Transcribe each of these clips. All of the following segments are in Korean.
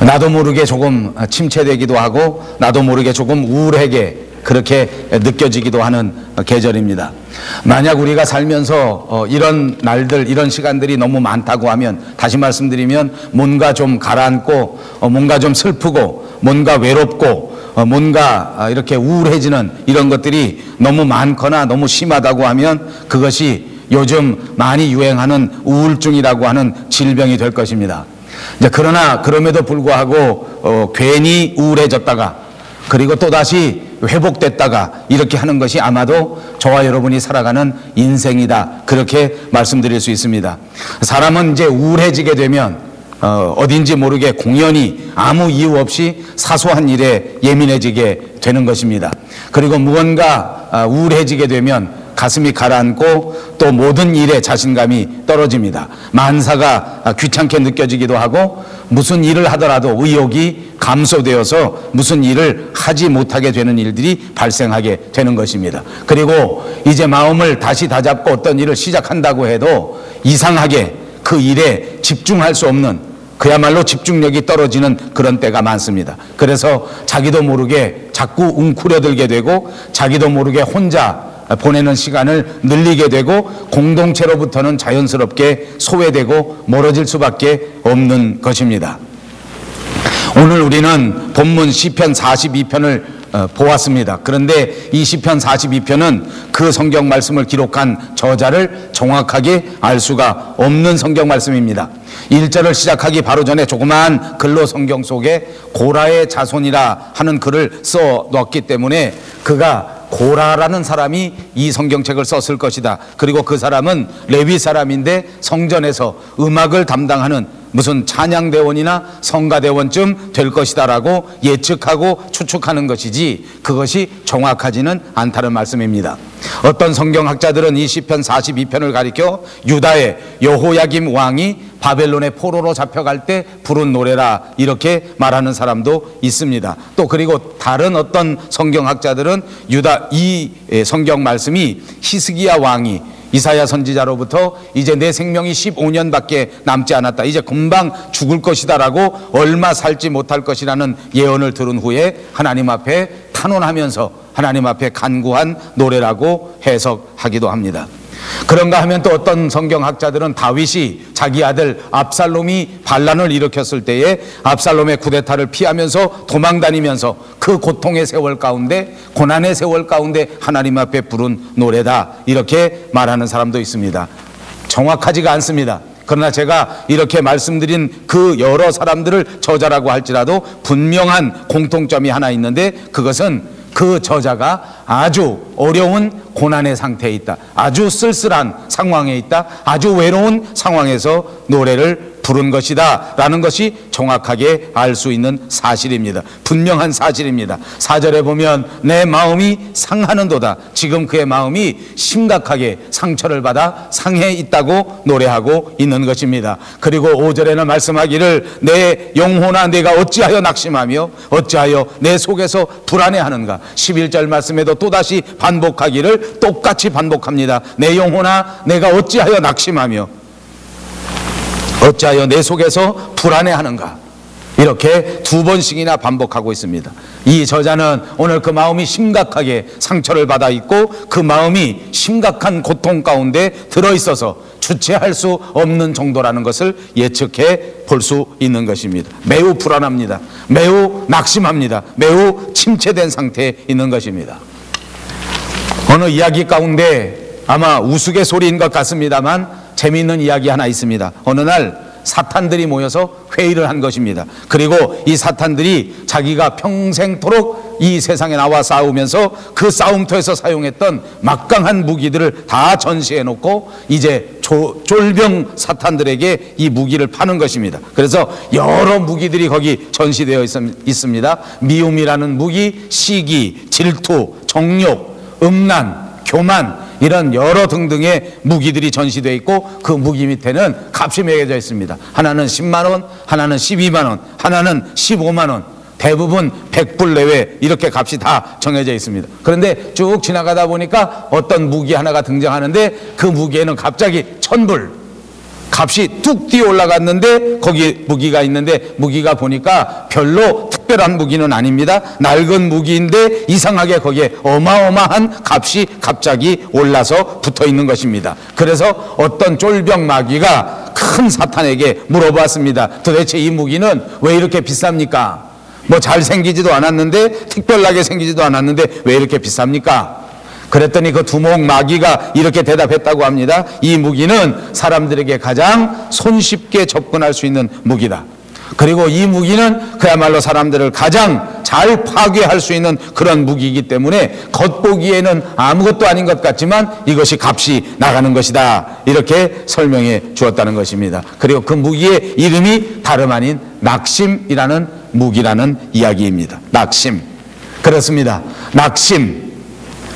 나도 모르게 조금 침체되기도 하고 나도 모르게 조금 우울하게 그렇게 느껴지기도 하는 계절입니다. 만약 우리가 살면서 이런 날들, 이런 시간들이 너무 많다고 하면, 다시 말씀드리면 뭔가 좀 가라앉고 뭔가 좀 슬프고 뭔가 외롭고 뭔가 이렇게 우울해지는 이런 것들이 너무 많거나 너무 심하다고 하면 그것이 요즘 많이 유행하는 우울증이라고 하는 질병이 될 것입니다. 그러나 그럼에도 불구하고 괜히 우울해졌다가 그리고 또다시 회복됐다가 이렇게 하는 것이 아마도 저와 여러분이 살아가는 인생이다, 그렇게 말씀드릴 수 있습니다. 사람은 이제 우울해지게 되면 어딘지 모르게 공연히 아무 이유 없이 사소한 일에 예민해지게 되는 것입니다. 그리고 무언가 우울해지게 되면 가슴이 가라앉고 또 모든 일에 자신감이 떨어집니다. 만사가 귀찮게 느껴지기도 하고 무슨 일을 하더라도 의욕이 감소되어서 무슨 일을 하지 못하게 되는 일들이 발생하게 되는 것입니다. 그리고 이제 마음을 다시 다잡고 어떤 일을 시작한다고 해도 이상하게 그 일에 집중할 수 없는, 그야말로 집중력이 떨어지는 그런 때가 많습니다. 그래서 자기도 모르게 자꾸 웅크려들게 되고 자기도 모르게 혼자 보내는 시간을 늘리게 되고 공동체로부터는 자연스럽게 소외되고 멀어질 수밖에 없는 것입니다. 오늘 우리는 본문 시편 42편을 보았습니다. 그런데 이 시편 42편은 그 성경 말씀을 기록한 저자를 정확하게 알 수가 없는 성경 말씀입니다. 1절을 시작하기 바로 전에 조그마한 글로 성경 속에 고라의 자손이라 하는 글을 써 놓았기 때문에 그가 고라라는 사람이 이 성경책을 썼을 것이다. 그리고 그 사람은 레위 사람인데 성전에서 음악을 담당하는 무슨 찬양대원이나 성가대원쯤 될 것이다 라고 예측하고 추측하는 것이지 그것이 정확하지는 않다는 말씀입니다. 어떤 성경학자들은 이 시편 42편을 가리켜 유다의 여호야김 왕이 바벨론의 포로로 잡혀갈 때 부른 노래라 이렇게 말하는 사람도 있습니다. 또 그리고 다른 어떤 성경학자들은 이 성경 말씀이 히스기야 왕이 이사야 선지자로부터 이제 내 생명이 15년밖에 남지 않았다, 이제 금방 죽을 것이다 라고 얼마 살지 못할 것이라는 예언을 들은 후에 하나님 앞에 탄원하면서 하나님 앞에 간구한 노래라고 해석하기도 합니다. 그런가 하면 또 어떤 성경학자들은 다윗이 자기 아들 압살롬이 반란을 일으켰을 때에 압살롬의 쿠데타를 피하면서 도망다니면서 그 고통의 세월 가운데, 고난의 세월 가운데 하나님 앞에 부른 노래다 이렇게 말하는 사람도 있습니다. 정확하지가 않습니다. 그러나 제가 이렇게 말씀드린 그 여러 사람들을 저자라고 할지라도 분명한 공통점이 하나 있는데, 그것은 그 저자가 아주 어려운 고난의 상태에 있다, 아주 쓸쓸한 상황에 있다, 아주 외로운 상황에서 노래를 부른 것이다 라는 것이 정확하게 알 수 있는 사실입니다. 분명한 사실입니다. 4절에 보면 내 마음이 상하는도다, 지금 그의 마음이 심각하게 상처를 받아 상해 있다고 노래하고 있는 것입니다. 그리고 5절에는 말씀하기를 내 영혼아 내가 어찌하여 낙심하며 어찌하여 내 속에서 불안해하는가. 11절 말씀에도 또다시 반복하기를 똑같이 반복합니다. 내 영혼아 내가 어찌하여 낙심하며 어찌하여 내 속에서 불안해하는가. 이렇게 2번씩이나 반복하고 있습니다. 이 저자는 오늘 그 마음이 심각하게 상처를 받아 있고 그 마음이 심각한 고통 가운데 들어있어서 주체할 수 없는 정도라는 것을 예측해 볼 수 있는 것입니다. 매우 불안합니다. 매우 낙심합니다. 매우 침체된 상태에 있는 것입니다. 어느 이야기 가운데 아마 우스갯소리인 것 같습니다만 재미있는 이야기 하나 있습니다. 어느 날 사탄들이 모여서 회의를 한 것입니다. 그리고 이 사탄들이 자기가 평생토록 이 세상에 나와 싸우면서 그 싸움터에서 사용했던 막강한 무기들을 다 전시해 놓고 이제 쫄병 사탄들에게 이 무기를 파는 것입니다. 그래서 여러 무기들이 거기 전시되어 있습니다. 미움이라는 무기, 시기, 질투, 정욕, 음란, 교만, 이런 여러 등등의 무기들이 전시되어 있고 그 무기 밑에는 값이 매겨져 있습니다. 하나는 10만원, 하나는 12만원, 하나는 15만원, 대부분 100불 내외 이렇게 값이 다 정해져 있습니다. 그런데 쭉 지나가다 보니까 어떤 무기 하나가 등장하는데 그 무기에는 갑자기 1000불, 값이 뚝 뛰어 올라갔는데 거기 무기가 있는데 무기가 보니까 별로 특별한 무기는 아닙니다. 낡은 무기인데 이상하게 거기에 어마어마한 값이 갑자기 올라서 붙어 있는 것입니다. 그래서 어떤 쫄병 마귀가 큰 사탄에게 물어봤습니다. 도대체 이 무기는 왜 이렇게 비쌉니까? 뭐 잘생기지도 않았는데, 특별하게 생기지도 않았는데 왜 이렇게 비쌉니까? 그랬더니 그 두목 마귀가 이렇게 대답했다고 합니다. 이 무기는 사람들에게 가장 손쉽게 접근할 수 있는 무기다. 그리고 이 무기는 그야말로 사람들을 가장 잘 파괴할 수 있는 그런 무기이기 때문에 겉보기에는 아무것도 아닌 것 같지만 이것이 값이 나가는 것이다. 이렇게 설명해 주었다는 것입니다. 그리고 그 무기의 이름이 다름 아닌 낙심이라는 무기라는 이야기입니다. 낙심. 그렇습니다. 낙심,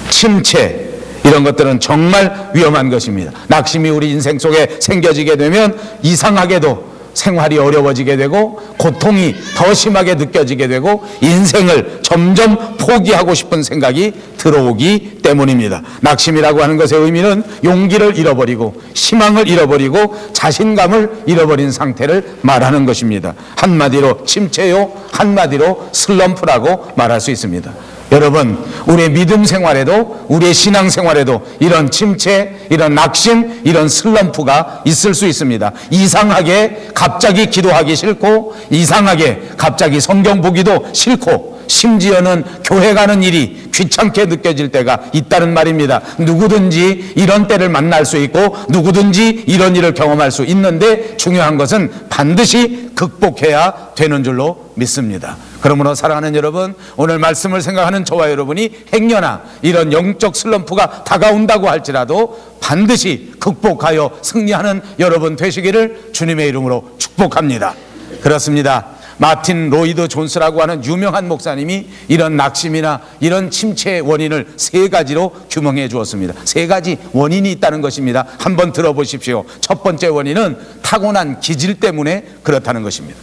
침체, 이런 것들은 정말 위험한 것입니다. 낙심이 우리 인생 속에 생겨지게 되면 이상하게도 생활이 어려워지게 되고 고통이 더 심하게 느껴지게 되고 인생을 점점 포기하고 싶은 생각이 들어오기 때문입니다. 낙심이라고 하는 것의 의미는 용기를 잃어버리고 희망을 잃어버리고 자신감을 잃어버린 상태를 말하는 것입니다. 한마디로 침체요, 한마디로 슬럼프라고 말할 수 있습니다. 여러분, 우리의 믿음 생활에도 우리의 신앙 생활에도 이런 침체, 이런 낙심, 이런 슬럼프가 있을 수 있습니다. 이상하게 갑자기 기도하기 싫고 이상하게 갑자기 성경 보기도 싫고 심지어는 교회 가는 일이 귀찮게 느껴질 때가 있다는 말입니다. 누구든지 이런 때를 만날 수 있고 누구든지 이런 일을 경험할 수 있는데 중요한 것은 반드시 극복해야 되는 줄로 믿습니다. 그러므로 사랑하는 여러분, 오늘 말씀을 생각하는 저와 여러분이 행여나 이런 영적 슬럼프가 다가온다고 할지라도 반드시 극복하여 승리하는 여러분 되시기를 주님의 이름으로 축복합니다. 그렇습니다. 마틴 로이드 존스라고 하는 유명한 목사님이 이런 낙심이나 이런 침체의 원인을 세 가지로 규명해 주었습니다. 세 가지 원인이 있다는 것입니다. 한번 들어보십시오. 첫 번째 원인은 타고난 기질 때문에 그렇다는 것입니다.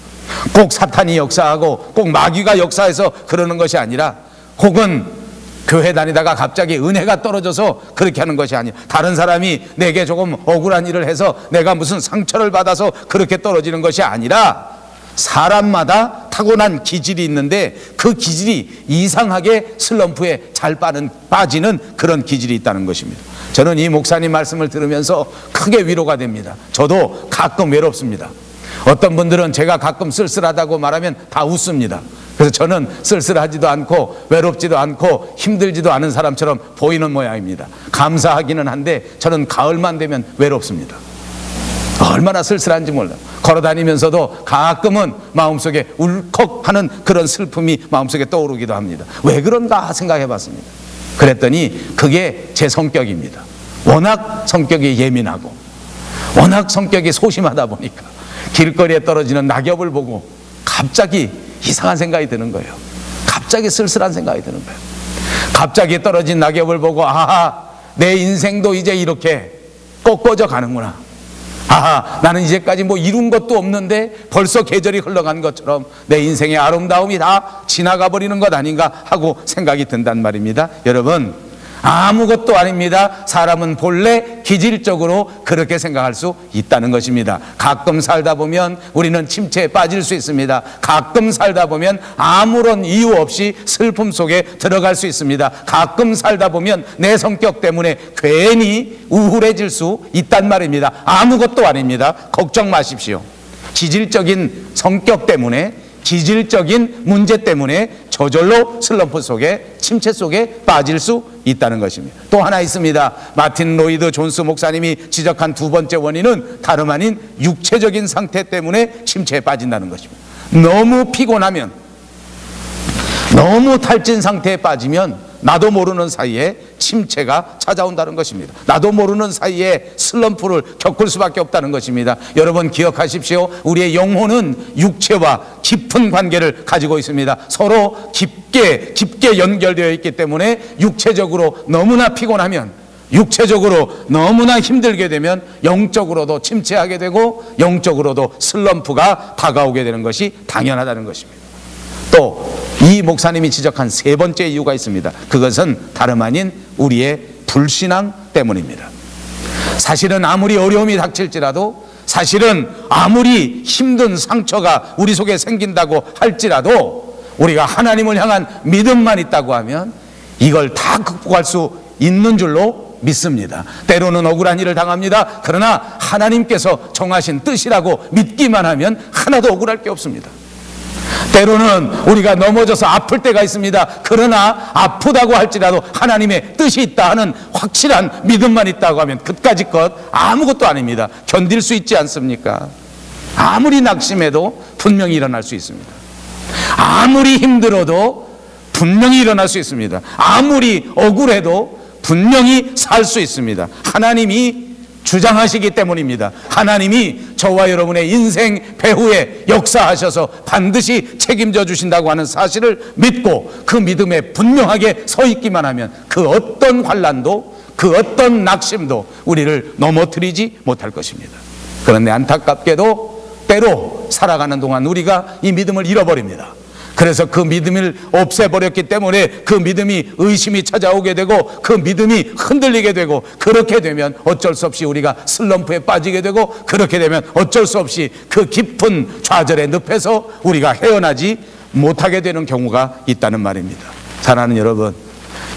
꼭 사탄이 역사하고 꼭 마귀가 역사해서 그러는 것이 아니라, 혹은 교회 다니다가 갑자기 은혜가 떨어져서 그렇게 하는 것이 아니라, 다른 사람이 내게 조금 억울한 일을 해서 내가 무슨 상처를 받아서 그렇게 떨어지는 것이 아니라, 사람마다 타고난 기질이 있는데 그 기질이 이상하게 슬럼프에 잘 빠지는 그런 기질이 있다는 것입니다. 저는 이 목사님 말씀을 들으면서 크게 위로가 됩니다. 저도 가끔 외롭습니다. 어떤 분들은 제가 가끔 쓸쓸하다고 말하면 다 웃습니다. 그래서 저는 쓸쓸하지도 않고 외롭지도 않고 힘들지도 않은 사람처럼 보이는 모양입니다. 감사하기는 한데 저는 가을만 되면 외롭습니다. 얼마나 쓸쓸한지 몰라요. 걸어다니면서도 가끔은 마음속에 울컥하는 그런 슬픔이 마음속에 떠오르기도 합니다. 왜 그런가 생각해 봤습니다. 그랬더니 그게 제 성격입니다. 워낙 성격이 예민하고 워낙 성격이 소심하다 보니까 길거리에 떨어지는 낙엽을 보고 갑자기 이상한 생각이 드는 거예요. 갑자기 쓸쓸한 생각이 드는 거예요. 갑자기 떨어진 낙엽을 보고 아하, 내 인생도 이제 이렇게 꺾어져 가는구나. 아하, 나는 이제까지 뭐 이룬 것도 없는데 벌써 계절이 흘러간 것처럼 내 인생의 아름다움이 다 지나가 버리는 것 아닌가 하고 생각이 든단 말입니다. 여러분, 아무것도 아닙니다. 사람은 본래 기질적으로 그렇게 생각할 수 있다는 것입니다. 가끔 살다 보면 우리는 침체에 빠질 수 있습니다. 가끔 살다 보면 아무런 이유 없이 슬픔 속에 들어갈 수 있습니다. 가끔 살다 보면 내 성격 때문에 괜히 우울해질 수 있단 말입니다. 아무것도 아닙니다. 걱정 마십시오. 기질적인 성격 때문에, 기질적인 문제 때문에 저절로 슬럼프 속에, 침체 속에 빠질 수 있다는 것입니다. 또 하나 있습니다. 마틴 로이드 존스 목사님이 지적한 두 번째 원인은 다름 아닌 육체적인 상태 때문에 침체에 빠진다는 것입니다. 너무 피곤하면, 너무 탈진 상태에 빠지면 나도 모르는 사이에 침체가 찾아온다는 것입니다. 나도 모르는 사이에 슬럼프를 겪을 수밖에 없다는 것입니다. 여러분 기억하십시오. 우리의 영혼은 육체와 깊은 관계를 가지고 있습니다. 서로 깊게 연결되어 있기 때문에 육체적으로 너무나 피곤하면, 육체적으로 너무나 힘들게 되면 영적으로도 침체하게 되고 영적으로도 슬럼프가 다가오게 되는 것이 당연하다는 것입니다. 또 이 목사님이 지적한 세 번째 이유가 있습니다. 그것은 다름 아닌 우리의 불신앙 때문입니다. 사실은 아무리 어려움이 닥칠지라도 사실은 아무리 힘든 상처가 우리 속에 생긴다고 할지라도 우리가 하나님을 향한 믿음만 있다고 하면 이걸 다 극복할 수 있는 줄로 믿습니다. 때로는 억울한 일을 당합니다. 그러나 하나님께서 정하신 뜻이라고 믿기만 하면 하나도 억울할 게 없습니다. 때로는 우리가 넘어져서 아플 때가 있습니다. 그러나 아프다고 할지라도 하나님의 뜻이 있다 하는 확실한 믿음만 있다고 하면 그까짓 것 아무것도 아닙니다. 견딜 수 있지 않습니까? 아무리 낙심해도 분명히 일어날 수 있습니다. 아무리 힘들어도 분명히 일어날 수 있습니다. 아무리 억울해도 분명히 살 수 있습니다. 하나님이 주장하시기 때문입니다. 하나님이 저와 여러분의 인생 배후에 역사하셔서 반드시 책임져 주신다고 하는 사실을 믿고 그 믿음에 분명하게 서 있기만 하면 그 어떤 환난도 그 어떤 낙심도 우리를 넘어뜨리지 못할 것입니다. 그런데 안타깝게도 때로 살아가는 동안 우리가 이 믿음을 잃어버립니다. 그래서 그 믿음을 없애버렸기 때문에 그 믿음이 의심이 찾아오게 되고 그 믿음이 흔들리게 되고 그렇게 되면 어쩔 수 없이 우리가 슬럼프에 빠지게 되고 그렇게 되면 어쩔 수 없이 그 깊은 좌절의 늪에서 우리가 헤어나지 못하게 되는 경우가 있다는 말입니다. 사랑하는 여러분,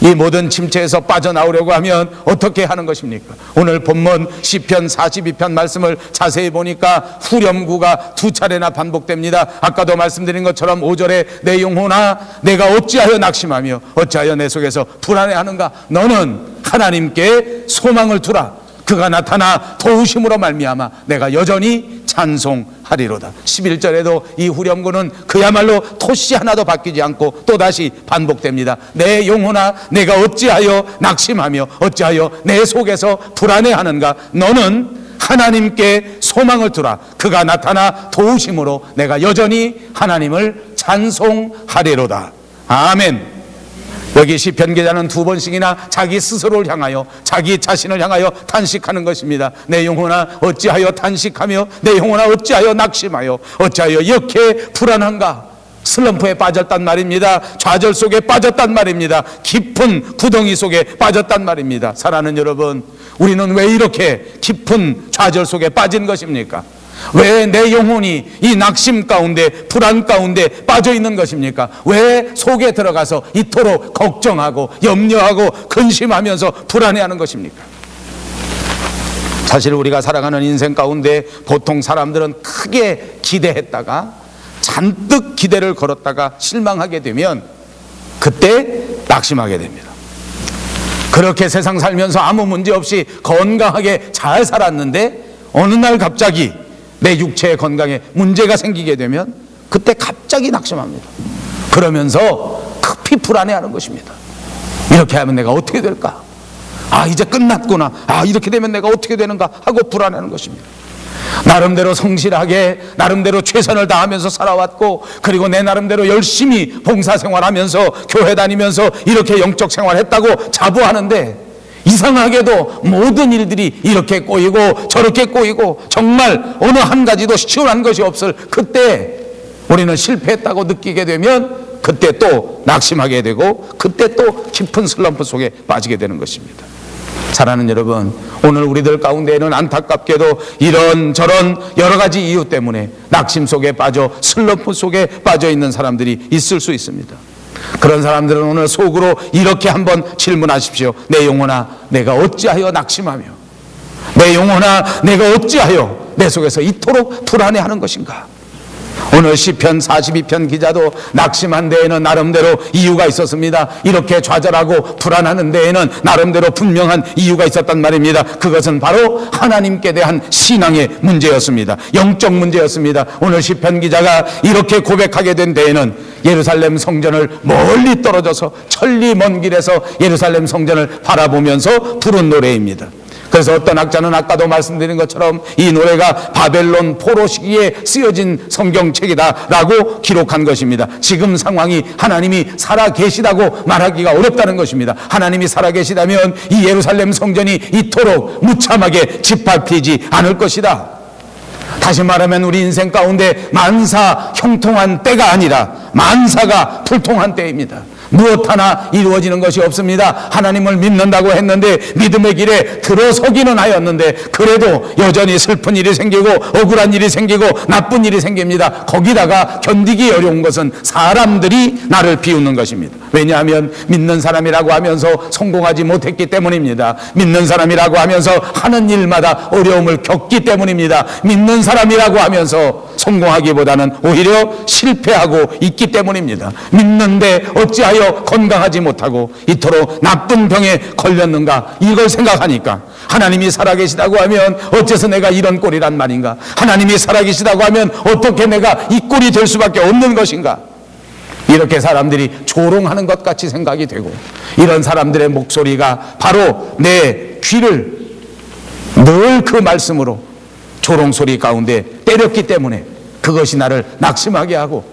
이 모든 침체에서 빠져나오려고 하면 어떻게 하는 것입니까? 오늘 본문 시편 42편 말씀을 자세히 보니까 후렴구가 2차례나 반복됩니다. 아까도 말씀드린 것처럼 5절에 내 영혼아 내가 어찌하여 낙심하며 어찌하여 내 속에서 불안해하는가. 너는 하나님께 소망을 두라. 그가 나타나 도우심으로 말미암아 내가 여전히 찬송하리로다. 11절에도 이 후렴구는 그야말로 토시 하나도 바뀌지 않고 또다시 반복됩니다. 내 영혼아 내가 어찌하여 낙심하며 어찌하여 내 속에서 불안해하는가. 너는 하나님께 소망을 두라. 그가 나타나 도우심으로 내가 여전히 하나님을 찬송하리로다. 아멘. 여기 시편 기자는 2번씩이나 자기 스스로를 향하여 자기 자신을 향하여 탄식하는 것입니다. 내 영혼아 어찌하여 탄식하며 내 영혼아 어찌하여 낙심하여 어찌하여 이렇게 불안한가. 슬럼프에 빠졌단 말입니다. 좌절 속에 빠졌단 말입니다. 깊은 구덩이 속에 빠졌단 말입니다. 사랑하는 여러분, 우리는 왜 이렇게 깊은 좌절 속에 빠진 것입니까? 왜 내 영혼이 이 낙심 가운데 불안 가운데 빠져 있는 것입니까? 왜 속에 들어가서 이토록 걱정하고 염려하고 근심하면서 불안해하는 것입니까? 사실 우리가 살아가는 인생 가운데 보통 사람들은 크게 기대했다가 잔뜩 기대를 걸었다가 실망하게 되면 그때 낙심하게 됩니다. 그렇게 세상 살면서 아무 문제 없이 건강하게 잘 살았는데 어느 날 갑자기 내 육체의 건강에 문제가 생기게 되면 그때 갑자기 낙심합니다. 그러면서 급히 불안해하는 것입니다. 이렇게 하면 내가 어떻게 될까? 아, 이제 끝났구나. 아, 이렇게 되면 내가 어떻게 되는가 하고 불안해하는 것입니다. 나름대로 성실하게 나름대로 최선을 다하면서 살아왔고 그리고 내 나름대로 열심히 봉사생활하면서 교회 다니면서 이렇게 영적 생활했다고 자부하는데 이상하게도 모든 일들이 이렇게 꼬이고 저렇게 꼬이고 정말 어느 한 가지도 시원한 것이 없을 그때 우리는 실패했다고 느끼게 되면 그때 또 낙심하게 되고 그때 또 깊은 슬럼프 속에 빠지게 되는 것입니다. 사랑하는 여러분, 오늘 우리들 가운데에는 안타깝게도 이런저런 여러 가지 이유 때문에 낙심 속에 빠져 슬럼프 속에 빠져 있는 사람들이 있을 수 있습니다. 그런 사람들은 오늘 속으로 이렇게 한번 질문하십시오. 내 영혼아 내가 어찌하여 낙심하며 내 영혼아 내가 어찌하여 내 속에서 이토록 불안해하는 것인가. 오늘 시편 42편 기자도 낙심한 데에는 나름대로 이유가 있었습니다. 이렇게 좌절하고 불안하는 데에는 나름대로 분명한 이유가 있었단 말입니다. 그것은 바로 하나님께 대한 신앙의 문제였습니다. 영적 문제였습니다. 오늘 시편 기자가 이렇게 고백하게 된 데에는 예루살렘 성전을 멀리 떨어져서 천리 먼 길에서 예루살렘 성전을 바라보면서 부른 노래입니다. 그래서 어떤 학자는 아까도 말씀드린 것처럼 이 노래가 바벨론 포로 시기에 쓰여진 성경책이다라고 기록한 것입니다. 지금 상황이 하나님이 살아계시다고 말하기가 어렵다는 것입니다. 하나님이 살아계시다면 이 예루살렘 성전이 이토록 무참하게 짓밟히지 않을 것이다. 다시 말하면 우리 인생 가운데 만사 형통한 때가 아니라 만사가 불통한 때입니다. 무엇 하나 이루어지는 것이 없습니다. 하나님을 믿는다고 했는데 믿음의 길에 들어서기는 하였는데 그래도 여전히 슬픈 일이 생기고 억울한 일이 생기고 나쁜 일이 생깁니다. 거기다가 견디기 어려운 것은 사람들이 나를 비웃는 것입니다. 왜냐하면 믿는 사람이라고 하면서 성공하지 못했기 때문입니다. 믿는 사람이라고 하면서 하는 일마다 어려움을 겪기 때문입니다. 믿는 사람이라고 하면서 성공하기보다는 오히려 실패하고 있기 때문입니다. 믿는데 어찌하여 건강하지 못하고 이토록 나쁜 병에 걸렸는가, 이걸 생각하니까 하나님이 살아계시다고 하면 어째서 내가 이런 꼴이란 말인가, 하나님이 살아계시다고 하면 어떻게 내가 이 꼴이 될 수밖에 없는 것인가, 이렇게 사람들이 조롱하는 것 같이 생각이 되고, 이런 사람들의 목소리가 바로 내 귀를 늘 그 말씀으로 조롱소리 가운데 때렸기 때문에 그것이 나를 낙심하게 하고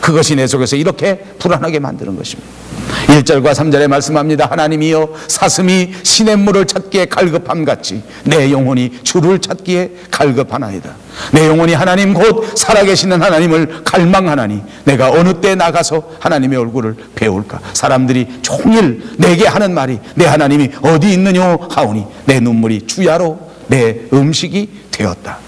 그것이 내 속에서 이렇게 불안하게 만드는 것입니다. 1절과 3절에 말씀합니다. 하나님이여 사슴이 시냇물을 찾기에 갈급함같이 내 영혼이 주를 찾기에 갈급하나이다. 내 영혼이 하나님 곧 살아계시는 하나님을 갈망하나니 내가 어느 때 나가서 하나님의 얼굴을 배울까. 사람들이 종일 내게 하는 말이 내 하나님이 어디 있느냐 하오니 내 눈물이 주야로 내 음식이 되었다.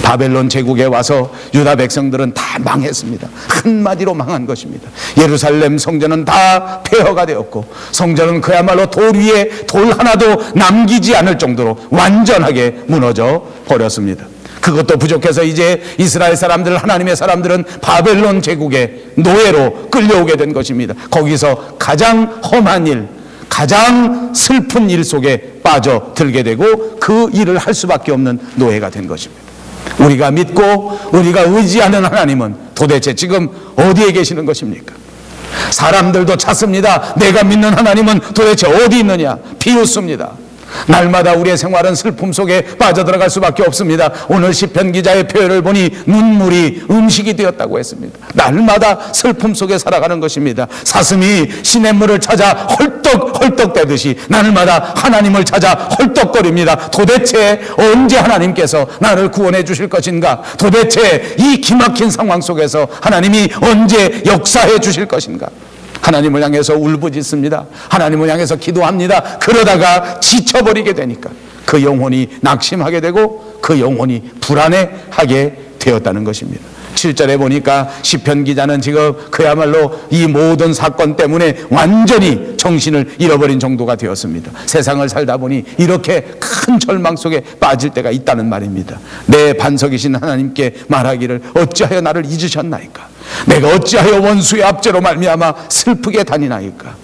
바벨론 제국에 와서 유다 백성들은 다 망했습니다. 한마디로 망한 것입니다. 예루살렘 성전은 다 폐허가 되었고 성전은 그야말로 돌 위에 돌 하나도 남기지 않을 정도로 완전하게 무너져 버렸습니다. 그것도 부족해서 이제 이스라엘 사람들, 하나님의 사람들은 바벨론 제국의 노예로 끌려오게 된 것입니다. 거기서 가장 험한 일, 가장 슬픈 일 속에 빠져들게 되고 그 일을 할 수밖에 없는 노예가 된 것입니다. 우리가 믿고 우리가 의지하는 하나님은 도대체 지금 어디에 계시는 것입니까? 사람들도 찾습니다. 내가 믿는 하나님은 도대체 어디 있느냐? 비웃습니다. 날마다 우리의 생활은 슬픔 속에 빠져들어갈 수밖에 없습니다. 오늘 시편 기자의 표현을 보니 눈물이 음식이 되었다고 했습니다. 날마다 슬픔 속에 살아가는 것입니다. 사슴이 시냇물을 찾아 헐떡헐떡대듯이 날마다 하나님을 찾아 헐떡거립니다. 도대체 언제 하나님께서 나를 구원해 주실 것인가? 도대체 이 기막힌 상황 속에서 하나님이 언제 역사해 주실 것인가? 하나님을 향해서 울부짖습니다. 하나님을 향해서 기도합니다. 그러다가 지쳐버리게 되니까 그 영혼이 낙심하게 되고 그 영혼이 불안해하게 되었다는 것입니다. 7절에 보니까 시편 기자는 지금 그야말로 이 모든 사건 때문에 완전히 정신을 잃어버린 정도가 되었습니다. 세상을 살다 보니 이렇게 큰 절망 속에 빠질 때가 있다는 말입니다. 내 반석이신 하나님께 말하기를 어찌하여 나를 잊으셨나이까? 내가 어찌하여 원수의 압제로 말미암아 슬프게 다니나이까?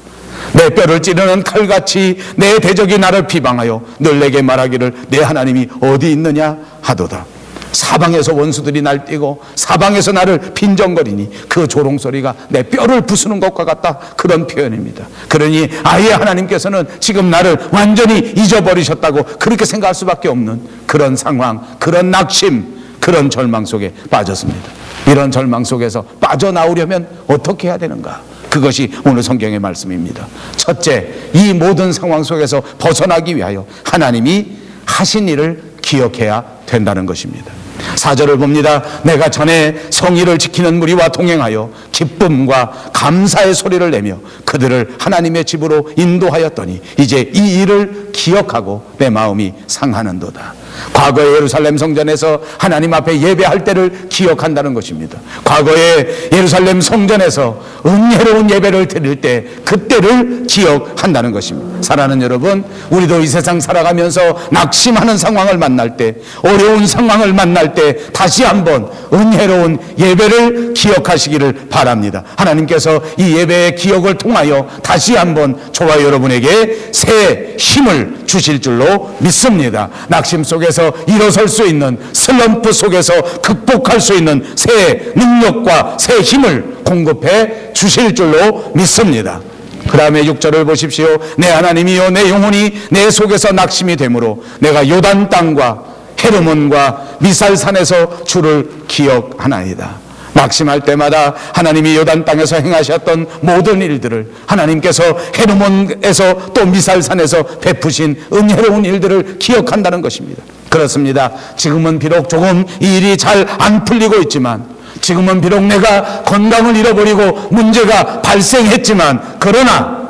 내 뼈를 찌르는 칼같이 내 대적이 나를 비방하여 늘 내게 말하기를 내 하나님이 어디 있느냐 하도다. 사방에서 원수들이 날뛰고 사방에서 나를 빈정거리니 그 조롱소리가 내 뼈를 부수는 것과 같다. 그런 표현입니다. 그러니 아예 하나님께서는 지금 나를 완전히 잊어버리셨다고 그렇게 생각할 수밖에 없는 그런 상황, 그런 낙심, 그런 절망 속에 빠졌습니다. 이런 절망 속에서 빠져나오려면 어떻게 해야 되는가? 그것이 오늘 성경의 말씀입니다. 첫째, 이 모든 상황 속에서 벗어나기 위하여 하나님이 하신 일을 기억해야 된다는 것입니다. 4절을 봅니다. 내가 전에 성의를 지키는 무리와 동행하여 기쁨과 감사의 소리를 내며 그들을 하나님의 집으로 인도하였더니 이제 이 일을 기억하고 내 마음이 상하는도다. 과거에 예루살렘 성전에서 하나님 앞에 예배할 때를 기억한다는 것입니다. 과거에 예루살렘 성전에서 은혜로운 예배를 드릴 때 그때를 기억한다는 것입니다. 사랑하는 여러분, 우리도 이 세상 살아가면서 낙심하는 상황을 만날 때, 어려운 상황을 만날 때 다시 한번 은혜로운 예배를 기억하시기를 바랍니다. 하나님께서 이 예배의 기억을 통하여 다시 한번 저와 여러분에게 새 힘을 주실 줄로 믿습니다. 낙심 속에서 일어설 수 있는, 슬럼프 속에서 극복할 수 있는 새 능력과 새 힘을 공급해 주실 줄로 믿습니다. 그 다음에 6절을 보십시오. 내 하나님이여 내 영혼이 내 속에서 낙심이 되므로 내가 요단 땅과 헤르몬과 미살산에서 주를 기억하나이다. 낙심할 때마다 하나님이 요단 땅에서 행하셨던 모든 일들을, 하나님께서 헤르몬에서 또 미살산에서 베푸신 은혜로운 일들을 기억한다는 것입니다. 그렇습니다. 지금은 비록 조금 이 일이 잘 안 풀리고 있지만 지금은 비록 내가 건강을 잃어버리고 문제가 발생했지만, 그러나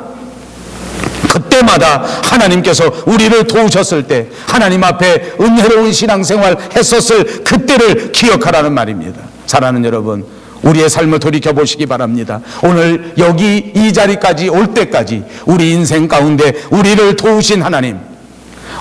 그때마다 하나님께서 우리를 도우셨을 때, 하나님 앞에 은혜로운 신앙생활 했었을 그때를 기억하라는 말입니다. 사랑하는 여러분, 우리의 삶을 돌이켜보시기 바랍니다. 오늘 여기 이 자리까지 올 때까지 우리 인생 가운데 우리를 도우신 하나님,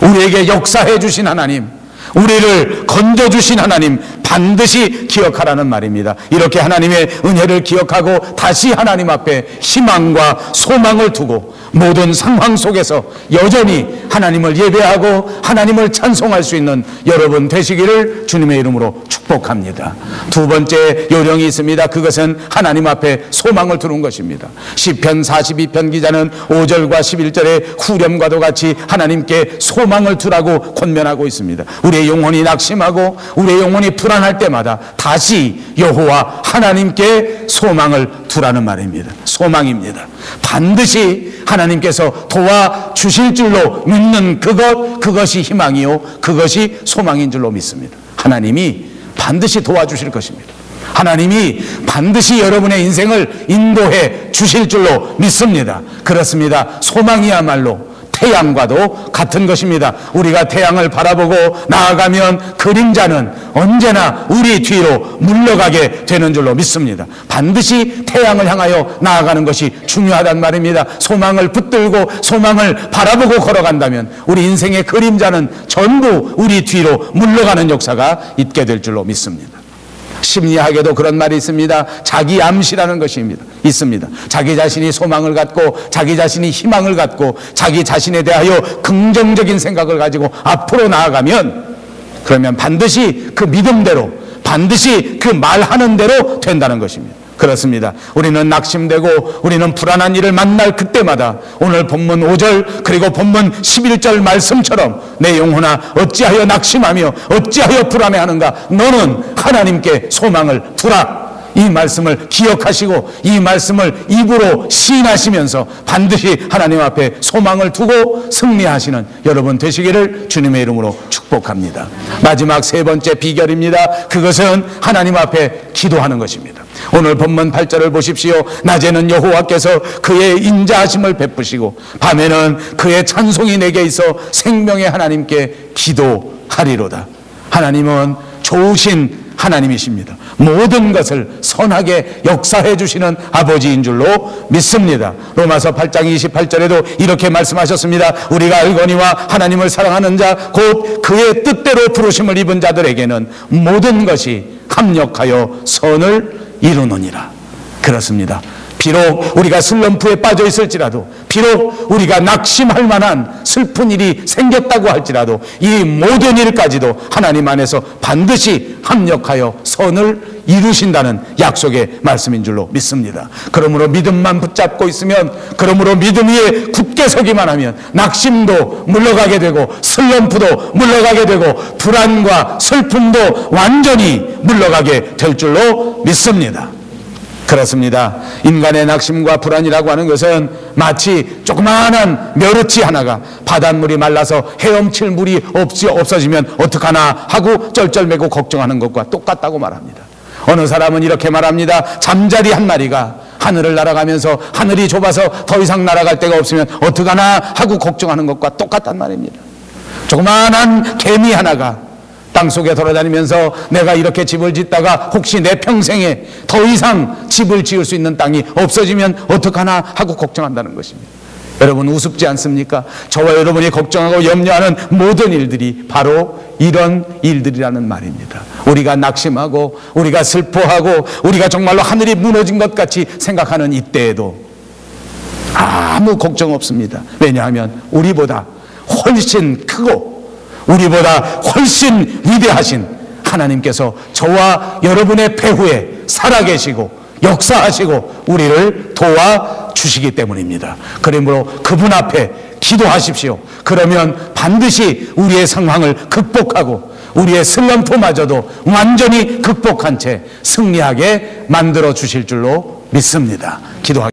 우리에게 역사해 주신 하나님, 우리를 건져주신 하나님 반드시 기억하라는 말입니다. 이렇게 하나님의 은혜를 기억하고 다시 하나님 앞에 희망과 소망을 두고 모든 상황 속에서 여전히 하나님을 예배하고 하나님을 찬송할 수 있는 여러분 되시기를 주님의 이름으로 축복합니다. 두 번째 요령이 있습니다. 그것은 하나님 앞에 소망을 두는 것입니다. 시편 42편 기자는 5절과 11절의 후렴과도 같이 하나님께 소망을 두라고 권면하고 있습니다. 우리의 영혼이 낙심하고 우리의 영혼이 불안할 때마다 다시 여호와 하나님께 소망을 두라는 말입니다. 소망입니다. 반드시 하나님께서 도와주실 줄로 믿는 그것이 희망이요 그것이 소망인 줄로 믿습니다. 하나님이 반드시 도와주실 것입니다. 하나님이 반드시 여러분의 인생을 인도해 주실 줄로 믿습니다. 그렇습니다. 소망이야말로 태양과도 같은 것입니다. 우리가 태양을 바라보고 나아가면 그림자는 언제나 우리 뒤로 물러가게 되는 줄로 믿습니다. 반드시 태양을 향하여 나아가는 것이 중요하단 말입니다. 소망을 붙들고 소망을 바라보고 걸어간다면 우리 인생의 그림자는 전부 우리 뒤로 물러가는 역사가 있게 될 줄로 믿습니다. 심리학에도 그런 말이 있습니다. 자기 암시라는 것이 있습니다. 자기 자신이 소망을 갖고 자기 자신이 희망을 갖고 자기 자신에 대하여 긍정적인 생각을 가지고 앞으로 나아가면 그러면 반드시 그 믿음대로 반드시 그 말하는 대로 된다는 것입니다. 그렇습니다. 우리는 낙심되고 우리는 불안한 일을 만날 그때마다 오늘 본문 5절 그리고 본문 11절 말씀처럼 내 영혼아 어찌하여 낙심하며 어찌하여 불안해하는가, 너는 하나님께 소망을 두라. 이 말씀을 기억하시고 이 말씀을 입으로 시인하시면서 반드시 하나님 앞에 소망을 두고 승리하시는 여러분 되시기를 주님의 이름으로 축복합니다. 마지막 세 번째 비결입니다. 그것은 하나님 앞에 기도하는 것입니다. 오늘 본문 8절을 보십시오. 낮에는 여호와께서 그의 인자하심을 베푸시고 밤에는 그의 찬송이 내게 있어 생명의 하나님께 기도하리로다. 하나님은 좋으신 하나님이십니다. 모든 것을 선하게 역사해 주시는 아버지인 줄로 믿습니다. 로마서 8장 28절에도 이렇게 말씀하셨습니다. 우리가 알거니와 하나님을 사랑하는 자 곧 그의 뜻대로 부르심을 입은 자들에게는 모든 것이 합력하여 선을 이루느니라. 그렇습니다. 비록 우리가 슬럼프에 빠져 있을지라도, 비록 우리가 낙심할 만한 슬픈 일이 생겼다고 할지라도 이 모든 일까지도 하나님 안에서 반드시 합력하여 선을 이루신다는 약속의 말씀인 줄로 믿습니다. 그러므로 믿음만 붙잡고 있으면, 그러므로 믿음 위에 굳게 서기만 하면 낙심도 물러가게 되고 슬럼프도 물러가게 되고 불안과 슬픔도 완전히 물러가게 될 줄로 믿습니다. 그렇습니다. 인간의 낙심과 불안이라고 하는 것은 마치 조그마한 멸치 하나가 바닷물이 말라서 헤엄칠 물이 없어지면 어떡하나 하고 쩔쩔매고 걱정하는 것과 똑같다고 말합니다. 어느 사람은 이렇게 말합니다. 잠자리 한 마리가 하늘을 날아가면서 하늘이 좁아서 더 이상 날아갈 데가 없으면 어떡하나 하고 걱정하는 것과 똑같단 말입니다. 조그마한 개미 하나가 땅속에 돌아다니면서 내가 이렇게 집을 짓다가 혹시 내 평생에 더 이상 집을 지을 수 있는 땅이 없어지면 어떡하나 하고 걱정한다는 것입니다. 여러분 우습지 않습니까? 저와 여러분이 걱정하고 염려하는 모든 일들이 바로 이런 일들이라는 말입니다. 우리가 낙심하고 우리가 슬퍼하고 우리가 정말로 하늘이 무너진 것 같이 생각하는 이때에도 아무 걱정 없습니다. 왜냐하면 우리보다 훨씬 크고 우리보다 훨씬 위대하신 하나님께서 저와 여러분의 배후에 살아계시고 역사하시고 우리를 도와주시기 때문입니다. 그러므로 그분 앞에 기도하십시오. 그러면 반드시 우리의 상황을 극복하고 우리의 슬럼프마저도 완전히 극복한 채 승리하게 만들어 주실 줄로 믿습니다. 기도하겠습니다.